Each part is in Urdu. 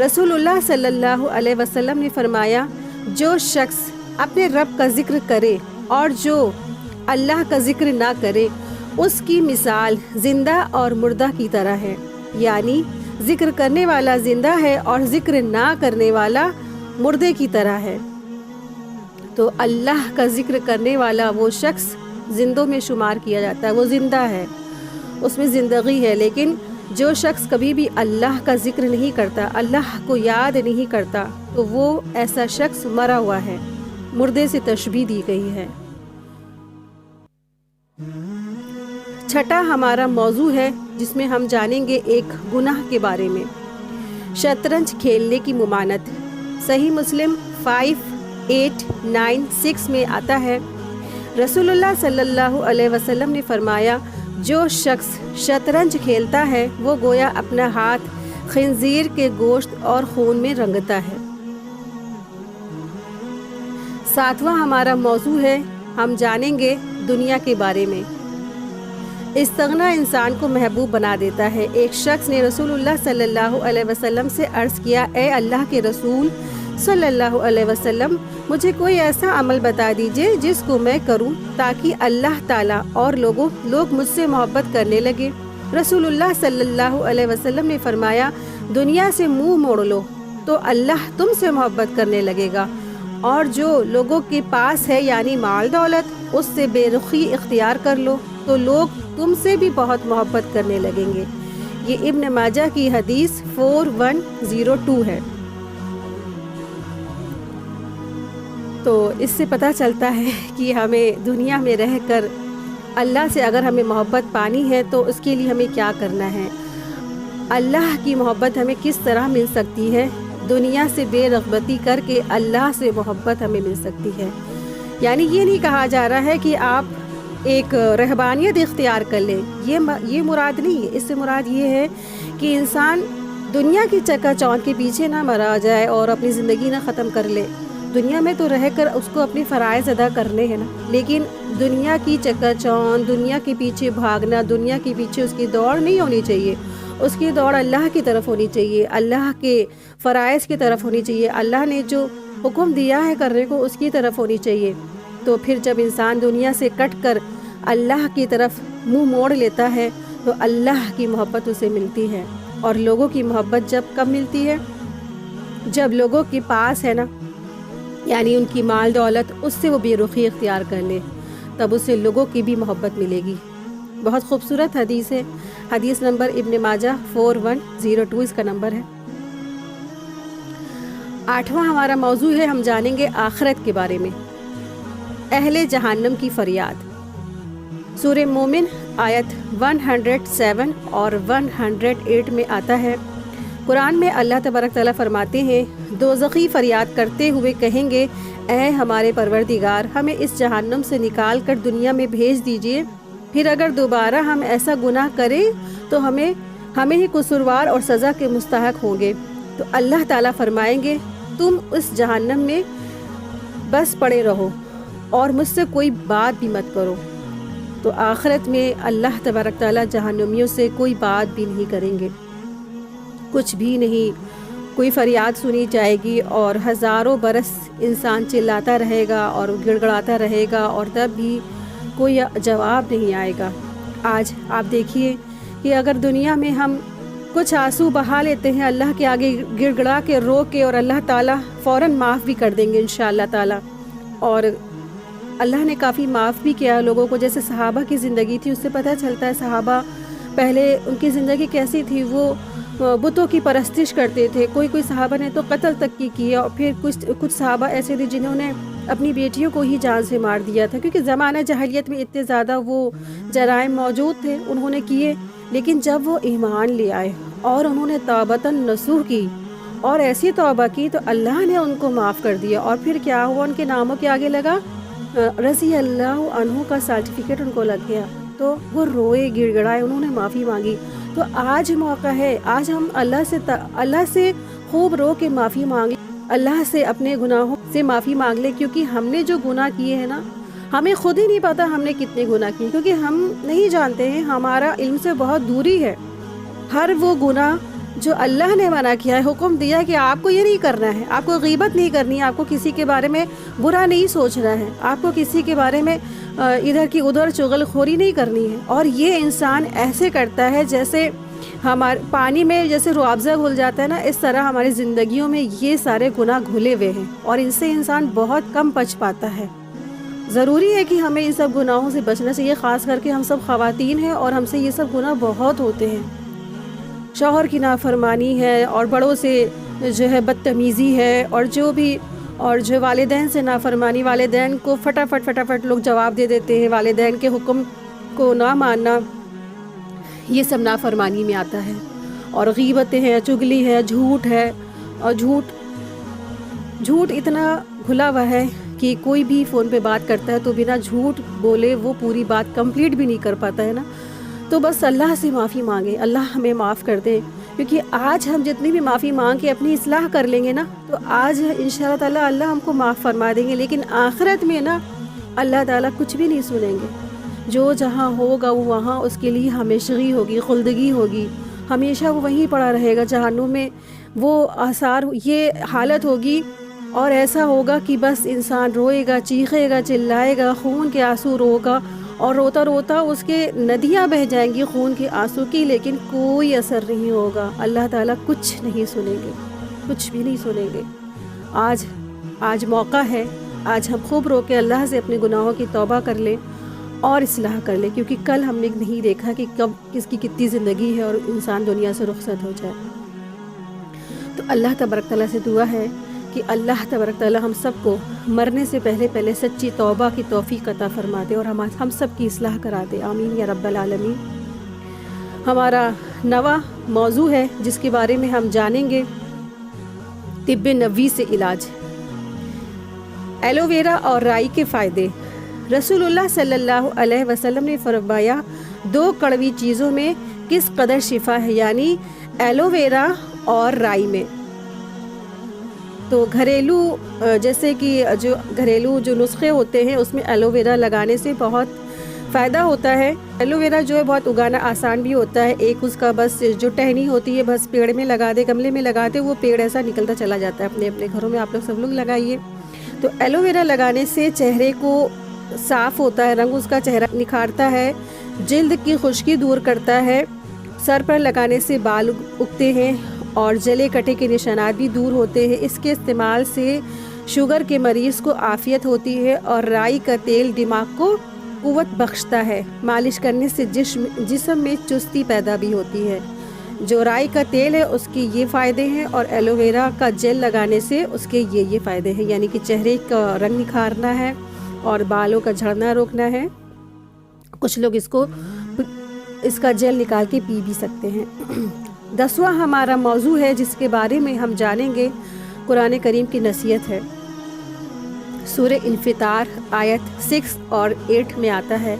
رسول اللہ صلی اللہ علیہ وسلم نے فرمایا، جو شخص اپنے رب کا ذکر کرے اور جو اللہ کا ذکر نہ کرے، اس کی مثال زندہ اور مردہ کی طرح ہے، یعنی ذکر کرنے والا زندہ ہے اور ذکر نہ کرنے والا مردے کی طرح ہے۔ تو اللہ کا ذکر کرنے والا وہ شخص زندوں میں شمار کیا جاتا ہے، وہ زندہ ہے، اس میں زندگی ہے۔ لیکن جو شخص کبھی بھی اللہ کا ذکر نہیں کرتا، اللہ کو یاد نہیں کرتا، تو وہ ایسا شخص مرا ہوا ہے، مردے سے تشبیہ دی گئی ہے۔ چھٹا ہمارا موضوع ہے جس میں ہم جانیں گے ایک گناہ کے بارے میں، شطرنج کھیلنے کی ممانعت۔ صحیح مسلم 5896 میں آتا ہے، رسول اللہ صلی اللہ علیہ وسلم نے فرمایا، جو شخص شطرنج کھیلتا ہے وہ گویا اپنا ہاتھ خنزیر کے گوشت اور خون میں رنگتا ہے۔ ساتواں ہمارا موضوع ہے، ہم جانیں گے دنیا کے بارے میں۔ استغنا انسان کو محبوب بنا دیتا ہے۔ ایک شخص نے رسول اللہ صلی اللہ علیہ وسلم سے عرض کیا، اے اللہ کے رسول صلی اللہ علیہ وسلم، مجھے کوئی ایسا عمل بتا دیجئے جس کو میں کروں تاکہ اللہ تعالیٰ اور لوگ مجھ سے محبت کرنے لگے۔ رسول اللہ صلی اللہ علیہ وسلم نے فرمایا، دنیا سے منہ موڑ لو تو اللہ تم سے محبت کرنے لگے گا، اور جو لوگوں کے پاس ہے یعنی مال دولت، اس سے بے رخی اختیار کر لو تو لوگ تم سے بھی بہت محبت کرنے لگیں گے۔ یہ ابن ماجہ کی حدیث 4102 ہے۔ تو اس سے پتہ چلتا ہے کہ ہمیں دنیا میں رہ کر اللہ سے اگر ہمیں محبت پانی ہے تو اس کے لیے ہمیں کیا کرنا ہے، اللہ کی محبت ہمیں کس طرح مل سکتی ہے۔ دنیا سے بے رغبتی کر کے اللہ سے محبت ہمیں مل سکتی ہے۔ یعنی یہ نہیں کہا جا رہا ہے کہ آپ ایک رہبانیت اختیار کر لیں، یہ مراد نہیں ہے۔ اس سے مراد یہ ہے کہ انسان دنیا کی چکا چوند کے پیچھے نہ مرا جائے اور اپنی زندگی نہ ختم کر لے۔ دنیا میں تو رہ کر اس کو اپنے فرائض ادا کرنے ہیں نا، لیکن دنیا کی چکا چوند، دنیا کے پیچھے بھاگنا، دنیا کے پیچھے اس کی دوڑ نہیں ہونی چاہیے۔ اس کی دوڑ اللہ کی طرف ہونی چاہیے، اللہ کے فرائض کی طرف ہونی چاہیے، اللہ نے جو حکم دیا ہے کرنے کو اس کی طرف ہونی چاہیے۔ تو پھر جب انسان دنیا سے کٹ کر اللہ کی طرف منہ موڑ لیتا ہے تو اللہ کی محبت اسے ملتی ہے۔ اور لوگوں کی محبت جب کب ملتی ہے؟ جب لوگوں کے پاس ہے نا، یعنی ان کی مال دولت، اس سے وہ بے رخی اختیار کر لے، تب اسے لوگوں کی بھی محبت ملے گی۔ بہت خوبصورت حدیث ہے، حدیث نمبر ابن ماجہ 4102 اس کا نمبر ہے۔ آٹھواں ہمارا موضوع ہے، ہم جانیں گے آخرت کے بارے میں، اہل جہنم کی فریاد۔ سورہ مومن آیت 107 اور 108 میں آتا ہے، قرآن میں اللہ تبارک تعالیٰ فرماتے ہیں، دوزخی فریاد کرتے ہوئے کہیں گے، اے ہمارے پروردگار، ہمیں اس جہنم سے نکال کر دنیا میں بھیج دیجئے، پھر اگر دوبارہ ہم ایسا گناہ کریں تو ہمیں ہی قصوروار اور سزا کے مستحق ہوں گے۔ تو اللہ تعالیٰ فرمائیں گے، تم اس جہنم میں بس پڑے رہو اور مجھ سے کوئی بات بھی مت کرو۔ تو آخرت میں اللہ تبارک تعالیٰ جہنمیوں سے کوئی بات بھی نہیں کریں گے، کچھ بھی نہیں، کوئی فریاد سنی جائے گی اور ہزاروں برس انسان چلاتا رہے گا اور گڑ گڑاتا رہے گا اور تب بھی کوئی جواب نہیں آئے گا۔ آج آپ دیکھیے کہ اگر دنیا میں ہم کچھ آنسو بہا لیتے ہیں اللہ کے آگے گڑ گڑا کے رو کے، اور اللہ تعالیٰ فوراً معاف بھی کر دیں گے انشاءاللہ تعالیٰ، اور اللہ نے کافی معاف بھی کیا لوگوں کو۔ جیسے صحابہ کی زندگی تھی، اس سے پتہ چلتا ہے صحابہ پہلے ان کی زندگی کیسی تھی، وہ بتوں کی پرستش کرتے تھے، کوئی صحابہ نے تو قتل تک کی، اور پھر کچھ صحابہ ایسے تھے جنہوں نے اپنی بیٹیوں کو ہی جان سے مار دیا تھا، کیونکہ زمانہ جاہلیت میں اتنے زیادہ وہ جرائم موجود تھے، انہوں نے کیے۔ لیکن جب وہ ایمان لے آئے اور انہوں نے توبۃ نصوح کی اور ایسی توبہ کی تو اللہ نے ان کو معاف کر دیا، اور پھر کیا ہوا، ان کے ناموں کے آگے لگا رضی اللہ عنہ کا سرٹیفکیٹ ان کو لگ گیا، تو وہ روئے، گڑ گڑائے، انہوں نے معافی مانگی۔ تو آج موقع ہے، آج ہم اللہ سے خوب رو کے معافی مانگیں، اللہ سے اپنے گناہوں سے معافی مانگ لیں، کیونکہ ہم نے جو گناہ کیے ہیں نا، ہمیں خود ہی نہیں پتا ہم نے کتنے گناہ کیے، کیونکہ ہم نہیں جانتے ہیں، ہمارا علم سے بہت دوری ہے۔ ہر وہ گناہ جو اللہ نے منع کیا ہے، حکم دیا ہے کہ آپ کو یہ نہیں کرنا ہے، آپ کو غیبت نہیں کرنی ہے، آپ کو کسی کے بارے میں برا نہیں سوچنا ہے، آپ کو کسی کے بارے میں ادھر کی ادھر چغل خوری نہیں کرنی ہے، اور یہ انسان ایسے کرتا ہے جیسے ہمارے پانی میں جیسے روح افزا گھل جاتا ہے نا، اس طرح ہماری زندگیوں میں یہ سارے گناہ گھلے ہوئے ہیں، اور ان سے انسان بہت کم بچ پاتا ہے۔ ضروری ہے کہ ہمیں ان سب گناہوں سے بچنا چاہیے، خاص کر کے ہم سب خواتین ہیں اور ہم سے یہ سب گناہ بہت ہوتے ہیں۔ شوہر کی نافرمانی ہے، اور بڑوں سے جو ہے بدتمیزی ہے، اور جو والدین سے نافرمانی، والدین کو فٹافٹ لوگ جواب دے دیتے ہیں، والدین کے حکم کو نہ ماننا، یہ سب نافرمانی میں آتا ہے۔ اور غیبتیں ہیں، چگلی ہے، جھوٹ ہے، اور جھوٹ اتنا گھلا ہوا ہے کہ کوئی بھی فون پہ بات کرتا ہے تو بنا جھوٹ بولے وہ پوری بات کمپلیٹ بھی نہیں کر پاتا ہے نا۔ تو بس اللہ سے معافی مانگے، اللہ ہمیں معاف کر دے، کیونکہ آج ہم جتنی بھی معافی مانگ کے اپنی اصلاح کر لیں گے نا، تو آج انشاءاللہ تعالیٰ اللہ ہم کو معاف فرما دیں گے، لیکن آخرت میں نا اللہ تعالیٰ کچھ بھی نہیں سنیں گے۔ جو جہاں ہوگا وہ وہاں اس کے لیے ہمیشگی ہوگی، خلدگی ہوگی، ہمیشہ وہ وہیں پڑا رہے گا جہنم میں۔ وہ آثار، یہ حالت ہوگی، اور ایسا ہوگا کہ بس انسان روئے گا، چیخے گا، چلائے گا، خون کے آنسو روگا، اور روتا روتا اس کے ندیاں بہہ جائیں گی خون کے آنسو کی، لیکن کوئی اثر نہیں ہوگا۔ اللہ تعالیٰ کچھ نہیں سنیں گے، کچھ بھی نہیں سنیں گے۔ آج موقع ہے، آج ہم خوب رو کے اللہ سے اپنے گناہوں کی توبہ کر لیں اور اصلاح کر لیں، کیونکہ کل ہم نے نہیں دیکھا کہ کب کس کی کتنی زندگی ہے اور انسان دنیا سے رخصت ہو جائے۔ تو اللہ تبارک تعالیٰ سے دعا ہے کہ اللہ تبارک تعالیٰ ہم سب کو مرنے سے پہلے سچی توبہ کی توفیق عطا فرما دے، اور ہم سب کی اصلاح کرا دے، آمین یا رب العالمین۔ ہمارا نواں موضوع ہے جس کے بارے میں ہم جانیں گے، طب نبوی سے علاج، ایلو ویرا اور رائی کے فائدے۔ رسول اللہ صلی اللہ علیہ وسلم نے فرمایا، 2 کڑوی چیزوں میں کس قدر شفا ہے، یعنی ایلو ویرا اور رائی میں۔ تو گھریلو جیسے کہ جو گھریلو جو نسخے ہوتے ہیں اس میں ایلو ویرا لگانے سے بہت فائدہ ہوتا ہے۔ ایلو ویرا جو ہے بہت اگانا آسان بھی ہوتا ہے، ایک اس کا بس جو ٹہنی ہوتی ہے بس پیڑ میں لگا دے، گملے میں لگا دے، وہ پیڑ ایسا نکلتا چلا جاتا ہے۔ اپنے اپنے گھروں میں آپ لوگ سب لوگ لگائیے۔ تو ایلو ویرا لگانے سے چہرے کو صاف ہوتا ہے، رنگ اس کا چہرہ نکھارتا ہے، جلد کی خشکی دور کرتا ہے، سر پر لگانے سے بال اگتے ہیں، اور جلے کٹے کے نشانات بھی دور ہوتے ہیں۔ اس کے استعمال سے شوگر کے مریض کو عافیت ہوتی ہے، اور رائی کا تیل دماغ کو قوت بخشتا ہے۔ مالش کرنے سے جسم میں چستی پیدا بھی ہوتی ہے۔ جو رائی کا تیل ہے اس کے یہ فائدے ہیں، اور ایلو ویرا کا جیل لگانے سے اس کے یہ فائدے ہیں، یعنی کہ چہرے کا رنگ نکھارنا ہے اور بالوں کا جھڑنا روکنا ہے۔ کچھ لوگ اس کا جیل نکال کے پی بھی سکتے ہیں۔ 10واں ہمارا موضوع ہے جس کے بارے میں ہم جانیں گے، قرآن کریم کی نصیحت ہے۔ سورہ انفطار آیت 6 اور 8 میں آتا ہے،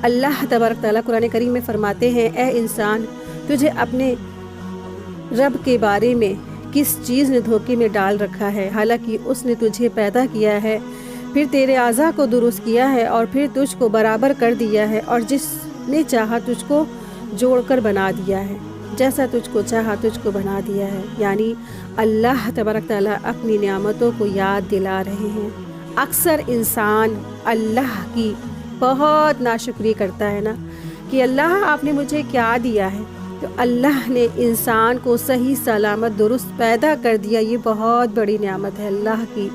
اللہ تبارک تعالیٰ قرآن کریم میں فرماتے ہیں، اے انسان، تجھے اپنے رب کے بارے میں کس چیز نے دھوکے میں ڈال رکھا ہے؟ حالانکہ اس نے تجھے پیدا کیا ہے، پھر تیرے اعضاء کو درست کیا ہے، اور پھر تجھ کو برابر کر دیا ہے، اور جس نے چاہا تجھ کو جوڑ کر بنا دیا ہے، جیسا تجھ کو چاہا تجھ کو بنا دیا ہے۔ یعنی اللہ تبارک تعالیٰ اپنی نعمتوں کو یاد دلا رہے ہیں۔ اکثر انسان اللہ کی بہت ناشکری کرتا ہے نا، کہ اللہ آپ نے مجھے کیا دیا ہے؟ تو اللہ نے انسان کو صحیح سلامت درست پیدا کر دیا، یہ بہت بڑی نعمت ہے اللہ کی۔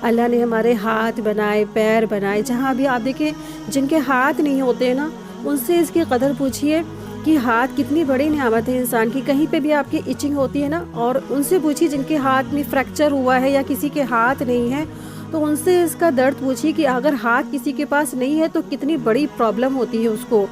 اللہ نے ہمارے ہاتھ بنائے، پیر بنائے، جہاں بھی آپ دیکھیں جن کے ہاتھ نہیں ہوتے ہیں نا، ان سے اس کی قدر پوچھیے کہ ہاتھ کتنی بڑی نعمت ہے انسان کی۔ کہیں پہ بھی آپ کی ایچنگ ہوتی ہے نا، اور ان سے پوچھیے جن کے ہاتھ میں فریکچر ہوا ہے یا کسی کے ہاتھ نہیں ہے، تو ان سے اس کا درد پوچھیے کہ اگر ہاتھ کسی کے پاس نہیں ہے تو کتنی بڑی پرابلم ہوتی ہے اس کو۔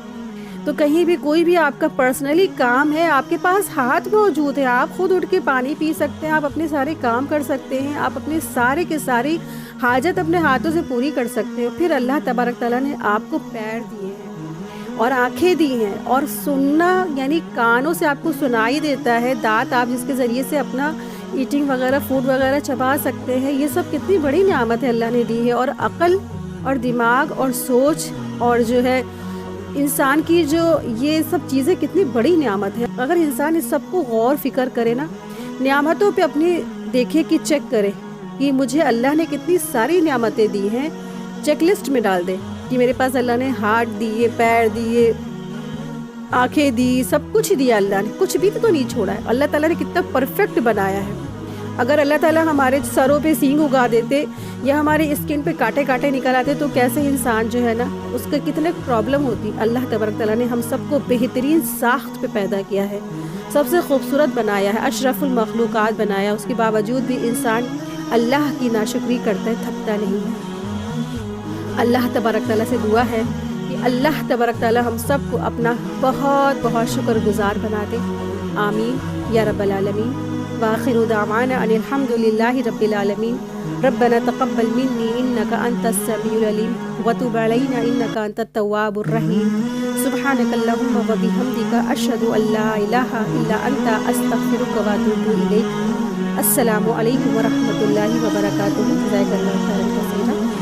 تو کہیں بھی کوئی بھی آپ کا پرسنلی کام ہے، آپ کے پاس ہاتھ موجود ہے، آپ خود اٹھ کے پانی پی سکتے ہیں، آپ اپنے سارے کام کر سکتے ہیں، آپ اپنے سارے کے ساری حاجت اپنے ہاتھوں سے پوری کر سکتے ہیں۔ پھر اللہ تبارک تعالیٰ نے آپ کو پیر دیے ہیں اور آنکھیں دی ہیں، اور سننا یعنی کانوں سے آپ کو سنائی دیتا ہے، دانت آپ جس کے ذریعے سے اپنا ایٹنگ وغیرہ فوڈ وغیرہ چبا سکتے ہیں۔ یہ سب کتنی بڑی نعمت ہے اللہ نے دی ہے۔ اور عقل اور دماغ اور سوچ اور جو ہے انسان کی جو یہ سب چیزیں کتنی بڑی نعمت ہے. اگر انسان اس سب کو غور فکر کرے نا، نعمتوں پہ اپنی دیکھے کہ چیک کرے کہ مجھے اللہ نے کتنی ساری نعمتیں دی ہیں، چیک لسٹ میں ڈال دے کہ میرے پاس اللہ نے ہاتھ دیے، پیر دیے، آنکھیں دی، سب کچھ دیا. اللہ نے کچھ بھی تو نہیں چھوڑا ہے. اللہ تعالیٰ نے کتنا پرفیکٹ بنایا ہے. اگر اللہ تعالیٰ ہمارے سروں پہ سینگ اگا دیتے یا ہمارے اسکن پہ کانٹے کانٹے نکل آتے تو کیسے انسان جو ہے نا اس کا کتنے پرابلم ہوتی. اللہ تبارک تعالیٰ نے ہم سب کو بہترین ساخت پہ پیدا کیا ہے، سب سے خوبصورت بنایا ہے، اشرف المخلوقات بنایا. اس کے باوجود بھی انسان اللہ کی ناشکری کرتا ہے، تھکتا نہیں ہے. اللہ تبارک تعالیٰ سے دعا ہے کہ اللہ تبارک تعالیٰ ہم سب کو اپنا بہت بہت شکر گزار بنا دے. آمین یا رب العالمین. وآخر دعوانا ان الحمد للہ رب العالمین. ربنا تقبل منی انک انت السمیع العلیم وتب علینا انک انت التواب الرحیم. سبحانک اللہم وبحمدک اشہد ان لا الہ الا انت استغفرک واتوب الیک. السلام علیکم ورحمۃ اللہ وبرکاتہ. جزاک اللہ خیرا کثیرا.